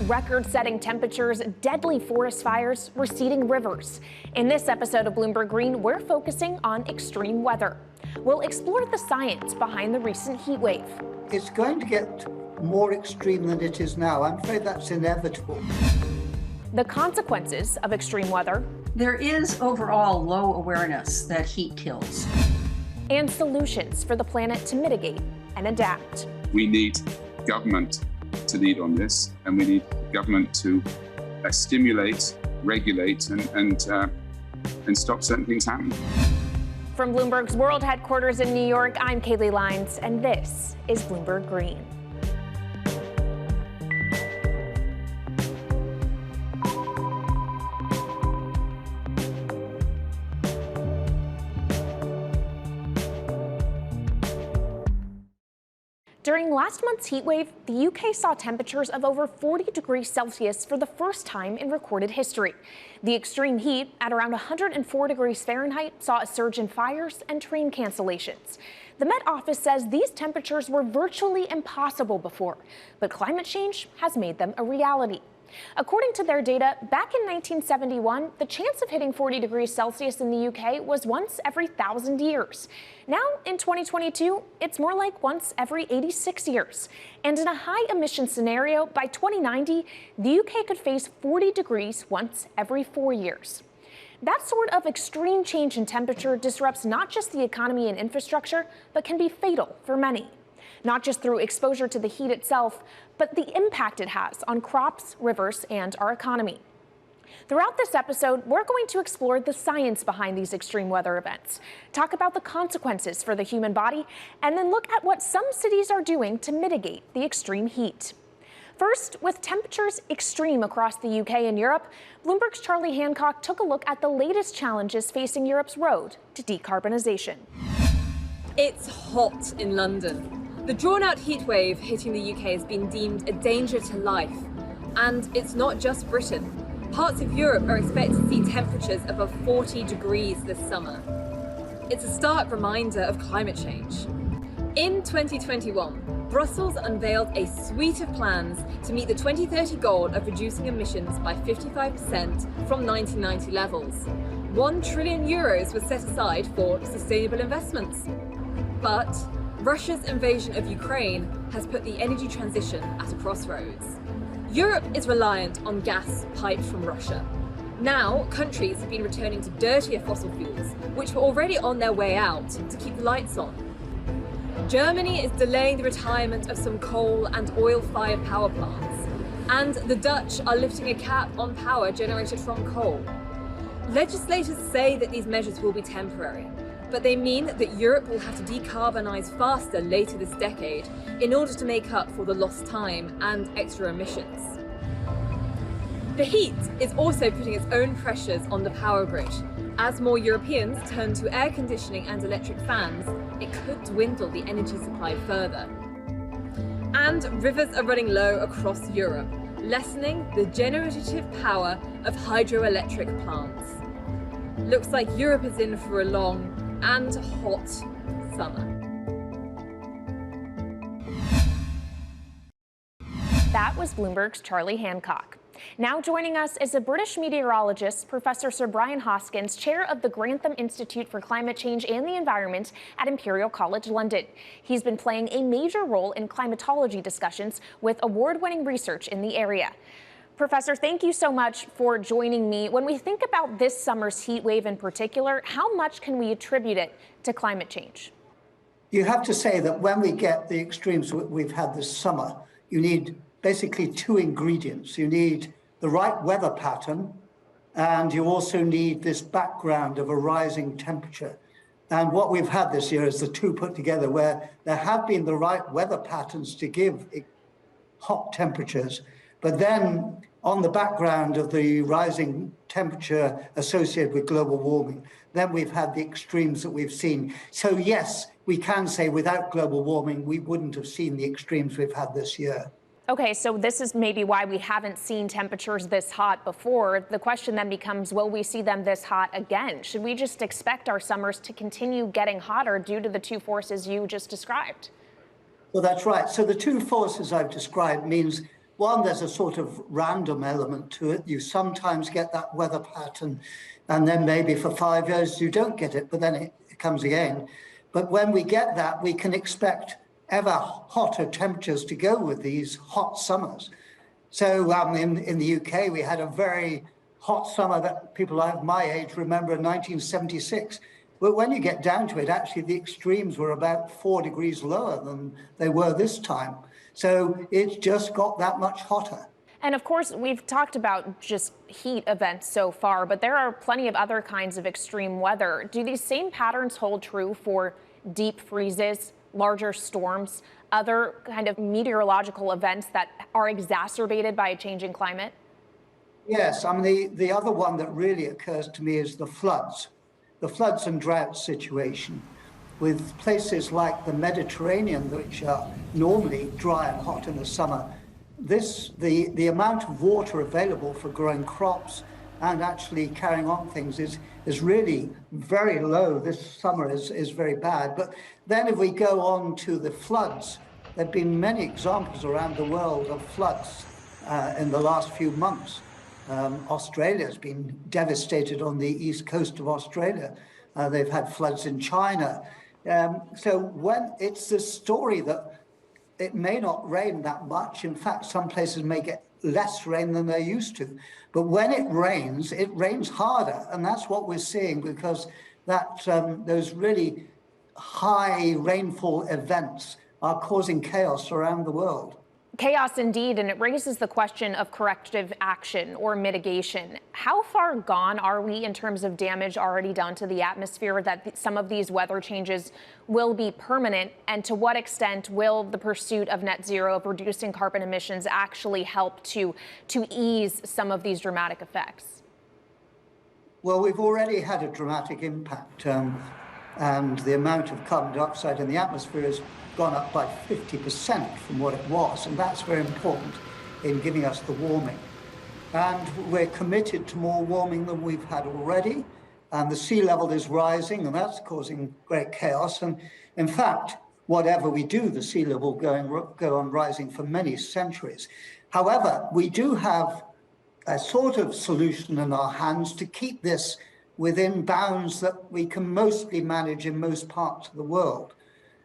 Record-setting temperatures, deadly forest fires, receding rivers. In this episode of Bloomberg Green, we're focusing on extreme weather. We'll explore the science behind the recent heat wave. It's going to get more extreme than it is now. I'm afraid that's inevitable. The consequences of extreme weather. There is overall low awareness that heat kills. And solutions for the planet to mitigate and adapt. We need government to lead on this, and we need government to stimulate, regulate, and stop certain things happening. From Bloomberg's world headquarters in New York, I'm Kaylee Lyons, and this is Bloomberg Green. During last month's heat wave, the UK saw temperatures of over 40 degrees Celsius for the first time in recorded history. The extreme heat, at around 104 degrees Fahrenheit, saw a surge in fires and train cancellations. The Met Office says these temperatures were virtually impossible before, but climate change has made them a reality. According to their data, back in 1971, the chance of hitting 40 degrees Celsius in the UK was once every 1,000 years. Now, in 2022, it's more like once every 86 years. And in a high emission scenario, by 2090, the UK could face 40 degrees once every 4 years. That sort of extreme change in temperature disrupts not just the economy and infrastructure, but can be fatal for many. Not just through exposure to the heat itself, but the impact it has on crops, rivers, and our economy. Throughout this episode, we're going to explore the science behind these extreme weather events, talk about the consequences for the human body, and then look at what some cities are doing to mitigate the extreme heat. First, with temperatures extreme across the UK and Europe, Bloomberg's Charlie Hancock took a look at the latest challenges facing Europe's road to decarbonization. It's hot in London. The drawn-out heat wave hitting the UK has been deemed a danger to life. And it's not just Britain. Parts of Europe are expected to see temperatures above 40 degrees this summer. It's a stark reminder of climate change. In 2021, Brussels unveiled a suite of plans to meet the 2030 goal of reducing emissions by 55% from 1990 levels. €1 trillion was set aside for sustainable investments. But Russia's invasion of Ukraine has put the energy transition at a crossroads. Europe is reliant on gas piped from Russia. Now, countries have been returning to dirtier fossil fuels, which were already on their way out, to keep the lights on. Germany is delaying the retirement of some coal and oil-fired power plants, and the Dutch are lifting a cap on power generated from coal. Legislators say that these measures will be temporary, but they mean that Europe will have to decarbonise faster later this decade in order to make up for the lost time and extra emissions. The heat is also putting its own pressures on the power grid. As more Europeans turn to air conditioning and electric fans, it could dwindle the energy supply further. And rivers are running low across Europe, lessening the generative power of hydroelectric plants. Looks like Europe is in for a long and hot summer. That was Bloomberg's Charlie Hancock. Now joining us is a British meteorologist, Professor Sir Brian Hoskins, chair of the Grantham Institute for Climate Change and the Environment at Imperial College London. He's been playing a major role in climatology discussions with award-winning research in the area. Professor, thank you so much for joining me. When we think about this summer's heat wave in particular, how much can we attribute it to climate change? You have to say that when we get the extremes we've had this summer, you need basically two ingredients. You need the right weather pattern, and you also need this background of a rising temperature. And what we've had this year is the two put together, where there have been the right weather patterns to give hot temperatures, but then on the background of the rising temperature associated with global warming, then we've had the extremes that we've seen. So yes, we can say without global warming, we wouldn't have seen the extremes we've had this year. Okay, so this is maybe why we haven't seen temperatures this hot before. The question then becomes, will we see them this hot again? Should we just expect our summers to continue getting hotter due to the two forces you just described? Well, that's right. So the two forces I've described means One, there's a sort of random element to it. You sometimes get that weather pattern, and then maybe for 5 years you don't get it, but then it comes again. But when we get that, we can expect ever hotter temperatures to go with these hot summers. So in the UK, we had a very hot summer that people of my age remember in 1976. But when you get down to it, actually the extremes were about 4 degrees lower than they were this time. So it's just got that much hotter. And of course, we've talked about just heat events so far, but there are plenty of other kinds of extreme weather. Do these same patterns hold true for deep freezes, larger storms, other kind of meteorological events that are exacerbated by a changing climate? Yes, I mean, the other one that really occurs to me is the floods and drought situation, with places like the Mediterranean, which are normally dry and hot in the summer. The amount of water available for growing crops and actually carrying on things is really very low. This summer is very bad. But then if we go on to the floods, there have been many examples around the world of floods in the last few months. Australia has been devastated on the east coast of Australia. They've had floods in China. So when it's the story that it may not rain that much. In fact, some places may get less rain than they're used to. But when it rains harder. And that's what we're seeing, because those really high rainfall events are causing chaos around the world. Chaos indeed, and it raises the question of corrective action or mitigation. How far gone are we in terms of damage already done to the atmosphere that some of these weather changes will be permanent? And to what extent will the pursuit of net zero, of reducing carbon emissions, actually help to ease some of these dramatic effects? Well, we've already had a dramatic impact, and the amount of carbon dioxide in the atmosphere has gone up by 50% from what it was, and that's very important in giving us the warming. And we're committed to more warming than we've had already, and the sea level is rising, and that's causing great chaos. And in fact, whatever we do, the sea level will go on rising for many centuries. However, we do have a sort of solution in our hands to keep this within bounds that we can mostly manage in most parts of the world.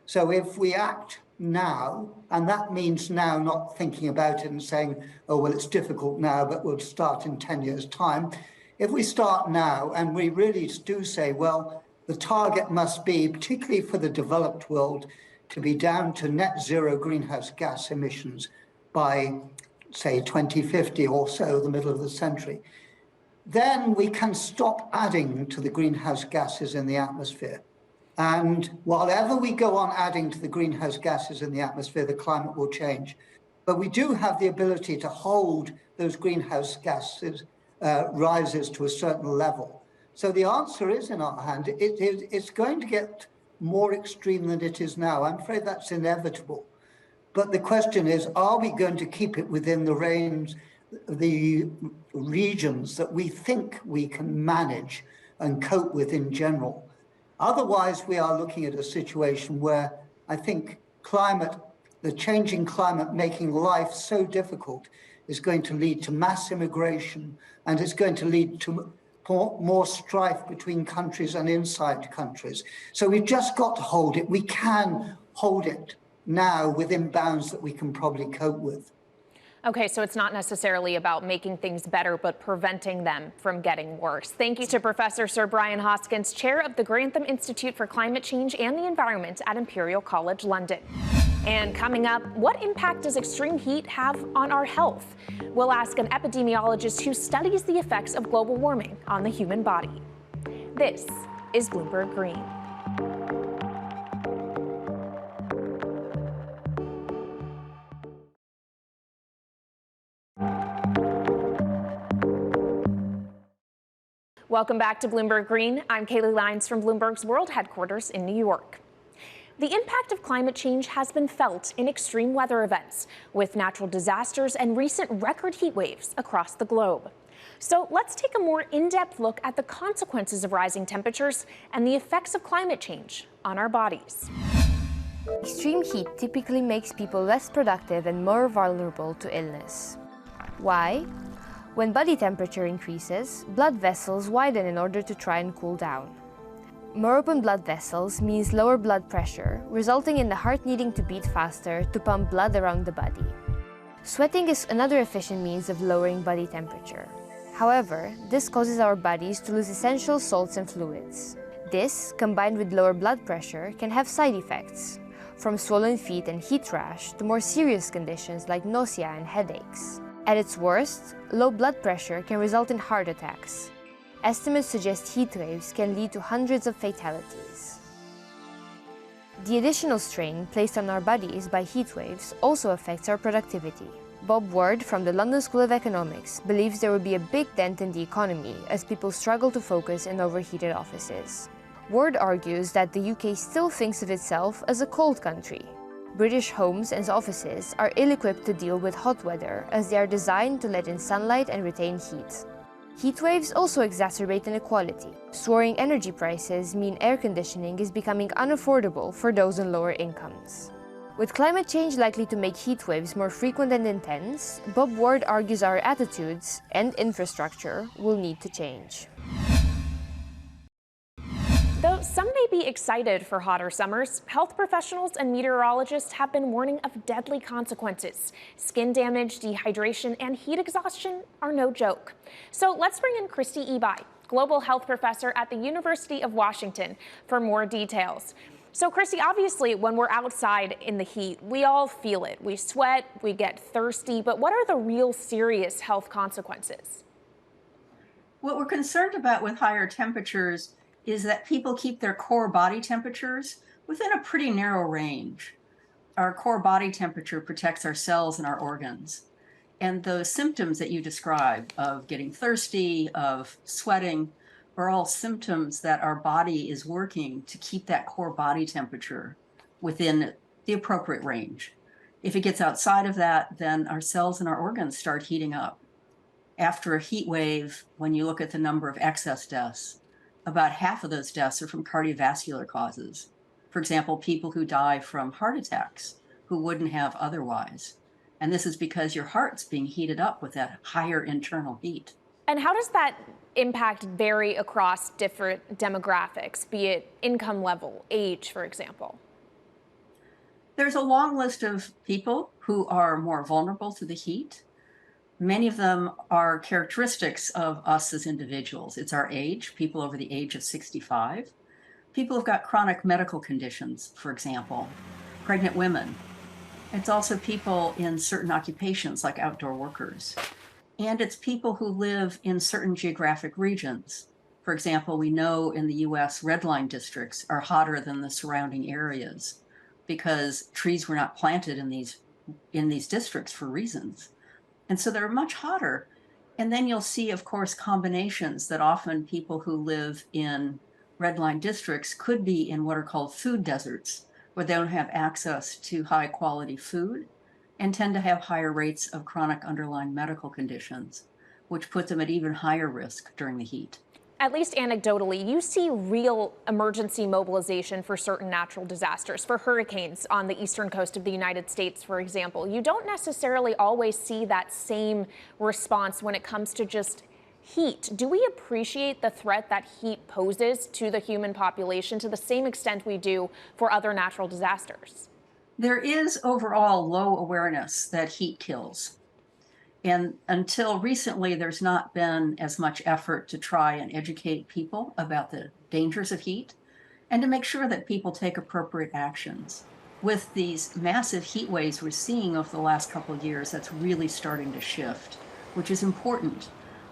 So if we act now, and that means now not thinking about it and saying, oh, well, it's difficult now, but we'll start in 10 years' time. If we start now and we really do say, well, the target must be, particularly for the developed world, to be down to net zero greenhouse gas emissions by, say, 2050 or so, the middle of the century, then we can stop adding to the greenhouse gases in the atmosphere. And whatever we go on adding to the greenhouse gases in the atmosphere, the climate will change. But we do have the ability to hold those greenhouse gases rises to a certain level. So the answer is in our hand. It's going to get more extreme than it is now. I'm afraid that's inevitable. But the question is, are we going to keep it within the range, the regions that we think we can manage and cope with in general? Otherwise, we are looking at a situation where I think the changing climate making life so difficult is going to lead to mass immigration, and it's going to lead to more strife between countries and inside countries. So we've just got to hold it. We can hold it now within bounds that we can probably cope with. Okay, so it's not necessarily about making things better, but preventing them from getting worse. Thank you to Professor Sir Brian Hoskins, chair of the Grantham Institute for Climate Change and the Environment at Imperial College London. And coming up, what impact does extreme heat have on our health? We'll ask an epidemiologist who studies the effects of global warming on the human body. This is Bloomberg Green. Welcome back to Bloomberg Green. I'm Kaylee Lyons from Bloomberg's World Headquarters in New York. The impact of climate change has been felt in extreme weather events, with natural disasters and recent record heat waves across the globe. So let's take a more in-depth look at the consequences of rising temperatures and the effects of climate change on our bodies. Extreme heat typically makes people less productive and more vulnerable to illness. Why? When body temperature increases, blood vessels widen in order to try and cool down. More open blood vessels means lower blood pressure, resulting in the heart needing to beat faster to pump blood around the body. Sweating is another efficient means of lowering body temperature. However, this causes our bodies to lose essential salts and fluids. This, combined with lower blood pressure, can have side effects, from swollen feet and heat rash to more serious conditions like nausea and headaches. At its worst, low blood pressure can result in heart attacks. Estimates suggest heat waves can lead to hundreds of fatalities. The additional strain placed on our bodies by heat waves also affects our productivity. Bob Ward from the London School of Economics believes there will be a big dent in the economy as people struggle to focus in overheated offices. Ward argues that the UK still thinks of itself as a cold country. British homes and offices are ill-equipped to deal with hot weather as they are designed to let in sunlight and retain heat. Heat waves also exacerbate inequality. Soaring energy prices mean air conditioning is becoming unaffordable for those on lower incomes. With climate change likely to make heat waves more frequent and intense, Bob Ward argues our attitudes and infrastructure will need to change. Though some may be excited for hotter summers, health professionals and meteorologists have been warning of deadly consequences. Skin damage, dehydration, and heat exhaustion are no joke. So let's bring in Christy Ebi, global health professor at the University of Washington, for more details. So Christy, obviously when we're outside in the heat, we all feel it. We sweat, we get thirsty, but what are the real serious health consequences? What we're concerned about with higher temperatures is that people keep their core body temperatures within a pretty narrow range. Our core body temperature protects our cells and our organs. And those symptoms that you describe of getting thirsty, of sweating, are all symptoms that our body is working to keep that core body temperature within the appropriate range. If it gets outside of that, then our cells and our organs start heating up. After a heat wave, when you look at the number of excess deaths, about half of those deaths are from cardiovascular causes. For example, people who die from heart attacks who wouldn't have otherwise. And this is because your heart's being heated up with that higher internal heat. And how does that impact vary across different demographics, be it income level, age, for example? There's a long list of people who are more vulnerable to the heat. Many of them are characteristics of us as individuals. It's our age, people over the age of 65. People who've got chronic medical conditions, for example, pregnant women. It's also people in certain occupations like outdoor workers. And it's people who live in certain geographic regions. For example, we know in the US, red line districts are hotter than the surrounding areas because trees were not planted in these districts for reasons. And so they're much hotter. And then you'll see, of course, combinations that often people who live in red line districts could be in what are called food deserts, where they don't have access to high quality food and tend to have higher rates of chronic underlying medical conditions, which put them at even higher risk during the heat. At least anecdotally, you see real emergency mobilization for certain natural disasters, for hurricanes on the eastern coast of the United States, for example. You don't necessarily always see that same response when it comes to just heat. Do we appreciate the threat that heat poses to the human population to the same extent we do for other natural disasters? There is overall low awareness that heat kills. And until recently, there's not been as much effort to try and educate people about the dangers of heat and to make sure that people take appropriate actions. With these massive heat waves we're seeing over the last couple of years, that's really starting to shift, which is important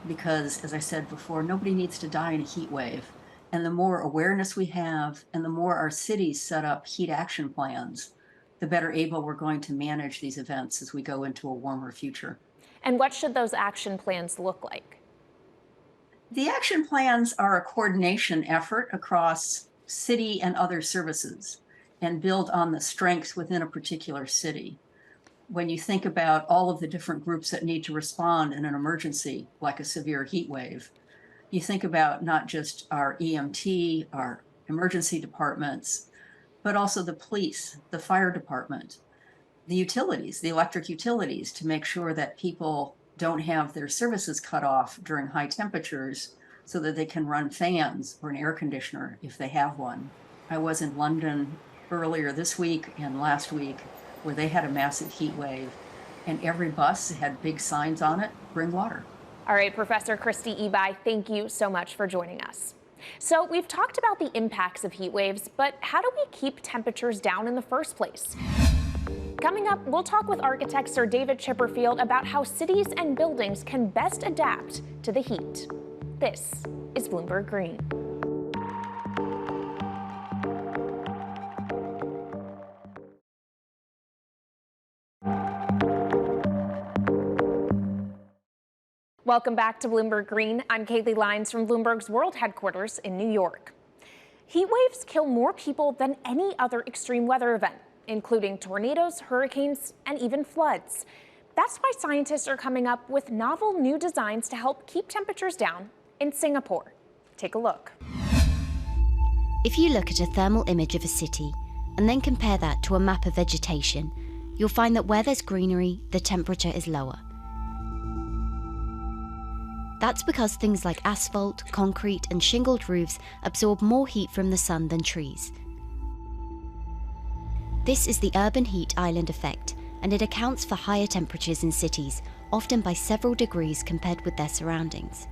because, as I said before, nobody needs to die in a heat wave. And the more awareness we have and the more our cities set up heat action plans, the better able we're going to manage these events as we go into a warmer future. And what should those action plans look like? The action plans are a coordination effort across city and other services and build on the strengths within a particular city. When you think about all of the different groups that need to respond in an emergency, like a severe heat wave, you think about not just our EMT, our emergency departments, but also the police, the fire department, the utilities, the electric utilities, to make sure that people don't have their services cut off during high temperatures so that they can run fans or an air conditioner if they have one. I was in London earlier this week and last week where they had a massive heat wave, and every bus had big signs on it, bring water. All right, Professor Christy Ebi, thank you so much for joining us. So we've talked about the impacts of heat waves, but how do we keep temperatures down in the first place? Coming up, we'll talk with architect Sir David Chipperfield about how cities and buildings can best adapt to the heat. This is Bloomberg Green. Welcome back to Bloomberg Green. I'm Kaylee Lyons from Bloomberg's world headquarters in New York. Heat waves kill more people than any other extreme weather event, including tornadoes, hurricanes, and even floods. That's why scientists are coming up with novel new designs to help keep temperatures down in Singapore. Take a look. If you look at a thermal image of a city and then compare that to a map of vegetation, you'll find that where there's greenery, the temperature is lower. That's because things like asphalt, concrete, and shingled roofs absorb more heat from the sun than trees. This is the urban heat island effect, and it accounts for higher temperatures in cities, often by several degrees compared with their surroundings.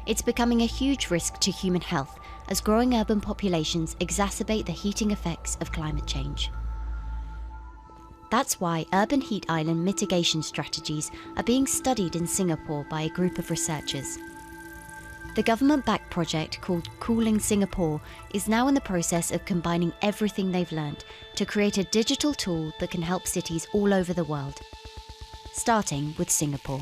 It's becoming a huge risk to human health as growing urban populations exacerbate the heating effects of climate change. That's why urban heat island mitigation strategies are being studied in Singapore by a group of researchers. The government-backed project called Cooling Singapore is now in the process of combining everything they've learned to create a digital tool that can help cities all over the world, starting with Singapore.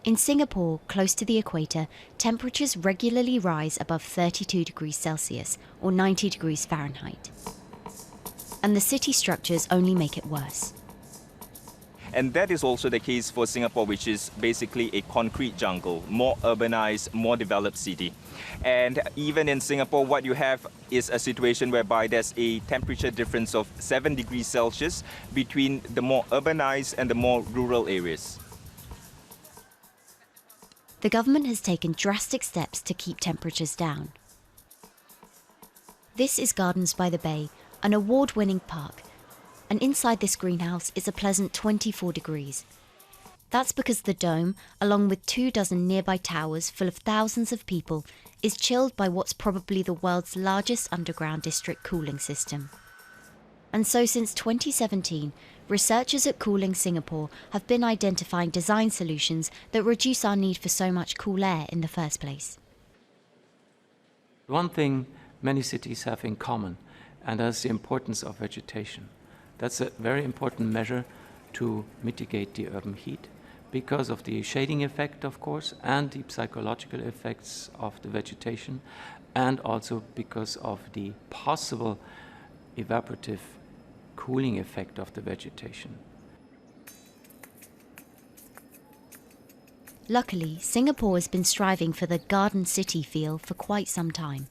In Singapore, close to the equator, temperatures regularly rise above 32 degrees Celsius or 90 degrees Fahrenheit. And the city structures only make it worse. And that is also the case for Singapore, which is basically a concrete jungle, more urbanized, more developed city. And even in Singapore, what you have is a situation whereby there's a temperature difference of 7 degrees Celsius between the more urbanized and the more rural areas. The government has taken drastic steps to keep temperatures down. This is Gardens by the Bay, an award-winning park, and inside this greenhouse is a pleasant 24 degrees. That's because the dome, along with 24 nearby towers full of thousands of people, is chilled by what's probably the world's largest underground district cooling system. And so since 2017, researchers at Cooling Singapore have been identifying design solutions that reduce our need for so much cool air in the first place. One thing many cities have in common, and that's the importance of vegetation. That's a very important measure to mitigate the urban heat because of the shading effect, of course, and the psychological effects of the vegetation, and also because of the possible evaporative cooling effect of the vegetation. Luckily, Singapore has been striving for the garden city feel for quite some time.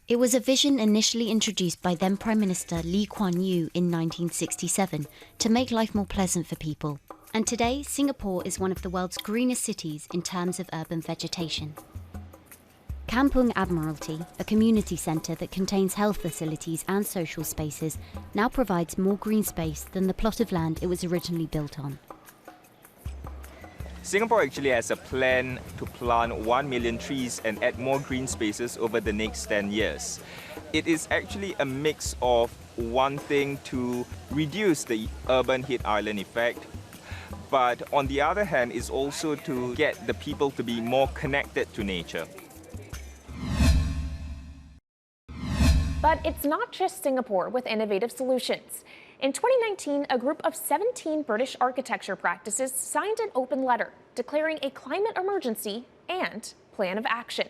It was a vision initially introduced by then Prime Minister Lee Kuan Yew in 1967 to make life more pleasant for people. And today, Singapore is one of the world's greenest cities in terms of urban vegetation. Kampung Admiralty, a community centre that contains health facilities and social spaces, now provides more green space than the plot of land it was originally built on. Singapore actually has a plan to plant 1 million trees and add more green spaces over the next 10 years. It is actually a mix of wanting to reduce the urban heat island effect, but on the other hand is also to get the people to be more connected to nature. But it's not just Singapore with innovative solutions. In 2019, a group of 17 British architecture practices signed an open letter declaring a climate emergency and plan of action.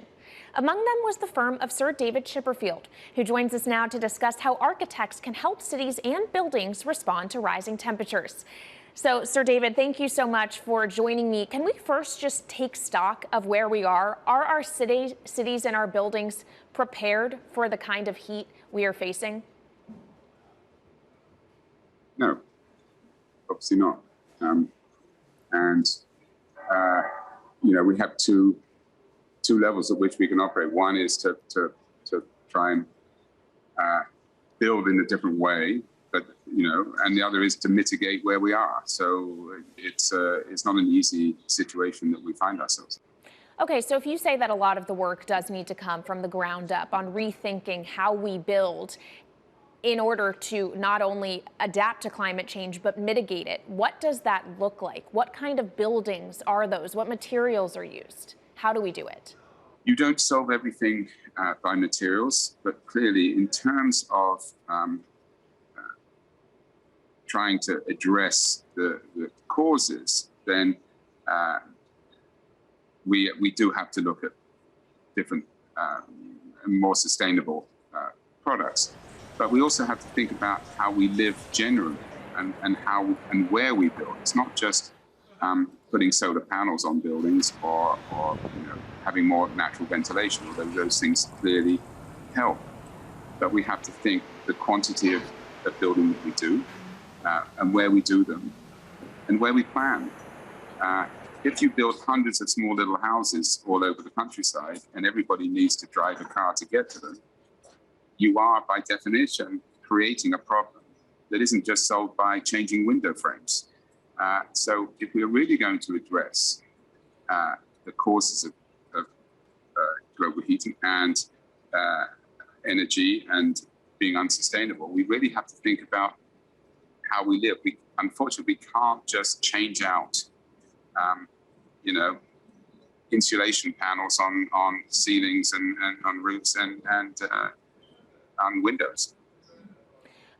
Among them was the firm of Sir David Chipperfield, who joins us now to discuss how architects can help cities and buildings respond to rising temperatures. So, Sir David, thank you so much for joining me. Can we first just take stock of where we are? Are our cities and our buildings prepared for the kind of heat we are facing? No, obviously not. We have two levels at which we can operate. One is to try and build in a different way, but and the other is to mitigate where we are. So it's not an easy situation that we find ourselves in. Okay, so if you say that a lot of the work does need to come from the ground up on rethinking how we build in order to not only adapt to climate change, but mitigate it, what does that look like? What kind of buildings are those? What materials are used? How do we do it? You don't solve everything by materials, but clearly in terms of trying to address the causes, then we do have to look at different more sustainable products. But we also have to think about how we live generally and how and where we build. It's not just putting solar panels on buildings or having more natural ventilation, although those things clearly help. But we have to think the quantity of building that we do and where we do them and where we plan. If you build hundreds of small little houses all over the countryside and everybody needs to drive a car to get to them, you are, by definition, creating a problem that isn't just solved by changing window frames. So if we're really going to address the causes of global heating and energy and being unsustainable, we really have to think about how we live. Unfortunately, we can't just change out, insulation panels on ceilings and on roofs and on windows.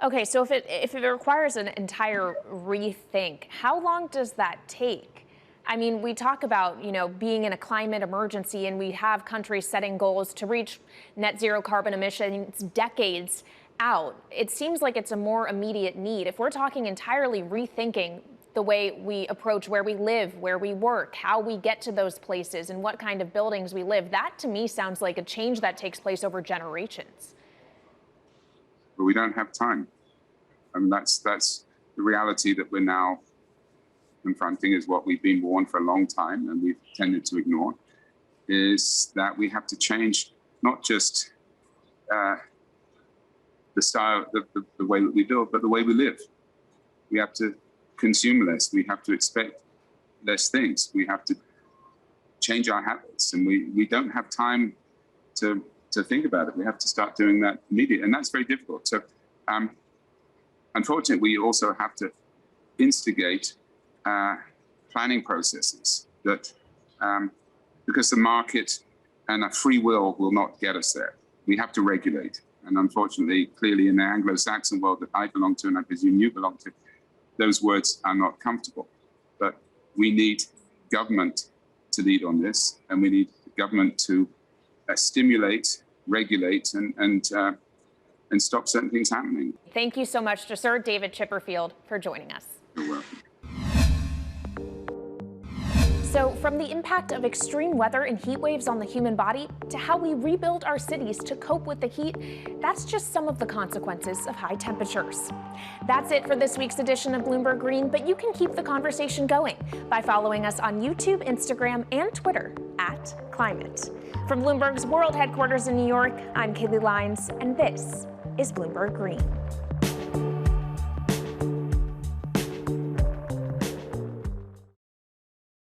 Okay, so if it requires an entire rethink, how long does that take? I mean, we talk about, being in a climate emergency, and we have countries setting goals to reach net zero carbon emissions decades out. It seems like it's a more immediate need. If we're talking entirely rethinking the way we approach where we live, where we work, how we get to those places, and what kind of buildings we live, that to me sounds like a change that takes place over generations. But we don't have time. And that's the reality that we're now confronting, is what we've been warned for a long time and we've tended to ignore, is that we have to change not just the style, the way that we build, but the way we live. We have to consume less. We have to expect less things. We have to change our habits, and we don't have time to think about it. We have to start doing that immediately, and that's very difficult. So unfortunately, we also have to instigate planning processes that, because the market and a free will not get us there. We have to regulate. And unfortunately, clearly in the Anglo-Saxon world that I belong to, and I presume you belong to, those words are not comfortable. But we need government to lead on this, and we need government to stimulate, regulate, and stop certain things happening. Thank you so much to Sir David Chipperfield for joining us. You're welcome. So from the impact of extreme weather and heat waves on the human body to how we rebuild our cities to cope with the heat, that's just some of the consequences of high temperatures. That's it for this week's edition of Bloomberg Green, but you can keep the conversation going by following us on YouTube, Instagram, and Twitter @Climate. From Bloomberg's world headquarters in New York, I'm Kaylee Lyons, and this is Bloomberg Green.